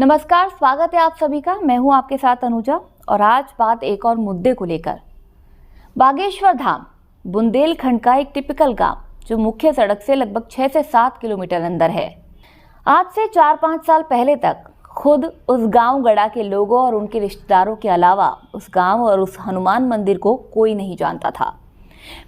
नमस्कार, स्वागत है आप सभी का। मैं हूं आपके साथ अनुजा और आज बात एक और मुद्दे को लेकर। बागेश्वर धाम बुंदेलखंड का एक टिपिकल गांव जो मुख्य सड़क से लगभग 6 से 7 किलोमीटर अंदर है। आज से 4-5 साल पहले तक खुद उस गांव गड़ा के लोगों और उनके रिश्तेदारों के अलावा उस गांव और उस हनुमान मंदिर को कोई नहीं जानता था।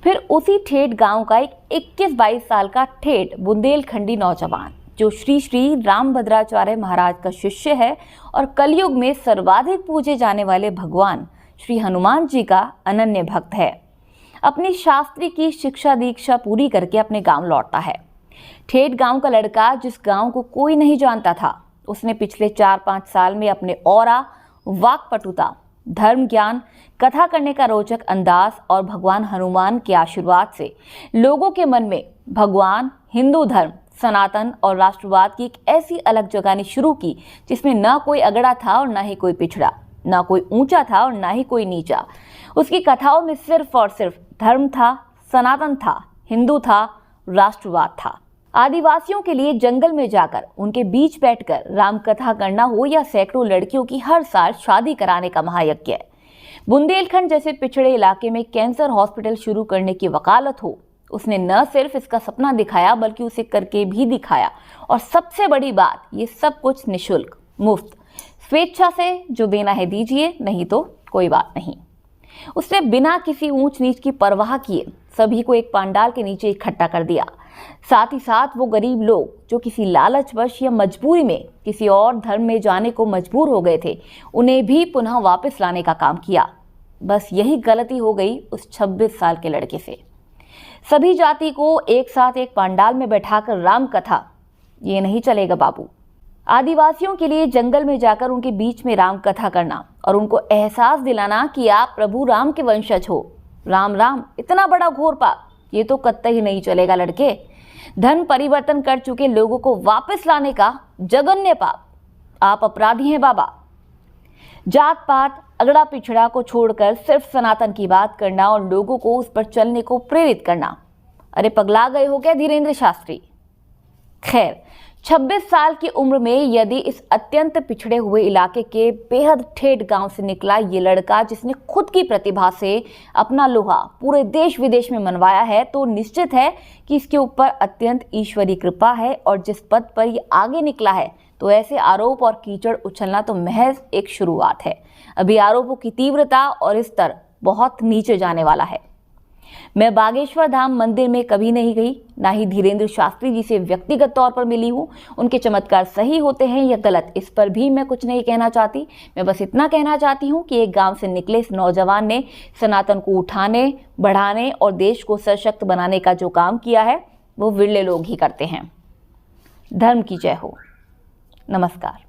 फिर उसी ठेठ गांव का एक 21-22 साल का ठेठ बुंदेलखंडी नौजवान जो श्री श्री रामभद्राचार्य महाराज का शिष्य है और कलयुग में सर्वाधिक पूजे जाने वाले भगवान श्री हनुमान जी का अनन्य भक्त है, अपनी शास्त्री की शिक्षा दीक्षा पूरी करके अपने गांव लौटता है। ठेठ गांव का लड़का जिस गांव को कोई नहीं जानता था, उसने पिछले 4-5 साल में अपने औरा, वाक्पटुता, धर्म ज्ञान, कथा करने का रोचक अंदाज और भगवान हनुमान के आशीर्वाद से लोगों के मन में भगवान, हिंदू धर्म, सनातन और राष्ट्रवाद की एक ऐसी अलग जगानी शुरू की जिसमें ना कोई अगड़ा था और ना ही कोई पिछड़ा, ना कोई ऊंचा था और ना ही कोई नीचा। उसकी कथाओं में सिर्फ और सिर्फ धर्म था, सनातन था, हिंदू था, राष्ट्रवाद था। आदिवासियों के लिए जंगल में जाकर उनके बीच बैठकर राम कथा करना हो या सैकड़ों लड़कियों की हर साल शादी कराने का महायज्ञ है। बुंदेलखंड जैसे पिछड़े इलाके में कैंसर हॉस्पिटल शुरू करने की वकालत हो, उसने न सिर्फ इसका सपना दिखाया बल्कि उसे करके भी दिखाया। और सबसे बड़ी बात, ये सब कुछ निशुल्क, मुफ्त, स्वेच्छा से जो देना है दीजिए, नहीं तो कोई बात नहीं। उसने बिना किसी ऊंच नीच की परवाह किए सभी को एक पंडाल के नीचे इकट्ठा कर दिया। साथ ही साथ वो गरीब लोग जो किसी लालचवश या मजबूरी में किसी और धर्म में जाने को मजबूर हो गए थे, उन्हें भी पुनः वापस लाने का काम किया। बस यही गलती हो गई उस 26 साल के लड़के से। सभी जाति को एक साथ एक पंडाल में बैठाकर राम कथा, ये नहीं चलेगा बाबू। आदिवासियों के लिए जंगल में जाकर उनके बीच में राम कथा करना और उनको एहसास दिलाना कि आप प्रभु राम के वंशज हो। राम राम, इतना बड़ा घोर पाप, ये तो कतई नहीं चलेगा लड़के। धर्म परिवर्तन कर चुके लोगों को वापस लाने का जघन्य पाप, आप अपराधी हैं बाबा। जात पात, अगड़ा पिछड़ा को छोड़कर सिर्फ सनातन की बात करना और लोगों को उस पर चलने को प्रेरित करना। अरे पगला गए हो क्या धीरेन्द्र शास्त्री? खैर, 26 साल की उम्र में यदि इस अत्यंत पिछड़े हुए इलाके के बेहद ठेठ गांव से निकला ये लड़का जिसने खुद की प्रतिभा से अपना लोहा पूरे देश विदेश में मनवाया है, तो निश्चित है कि इसके ऊपर अत्यंत ईश्वरी कृपा है। और जिस पद पर ये आगे निकला है, तो ऐसे आरोप और कीचड़ उछलना तो महज एक शुरुआत है। अभी आरोपों की तीव्रता और स्तर बहुत नीचे जाने वाला है। मैं बागेश्वर धाम मंदिर में कभी नहीं गई, ना ही धीरेन्द्र शास्त्री जी से व्यक्तिगत तौर पर मिली हूँ। उनके चमत्कार सही होते हैं या गलत, इस पर भी मैं कुछ नहीं कहना चाहती। मैं बस इतना कहना चाहती हूँ कि एक गांव से निकले इस नौजवान ने सनातन को उठाने, बढ़ाने और देश को सशक्त बनाने का जो काम किया है, वो विरले लोग ही करते हैं। धर्म की जय हो। नमस्कार।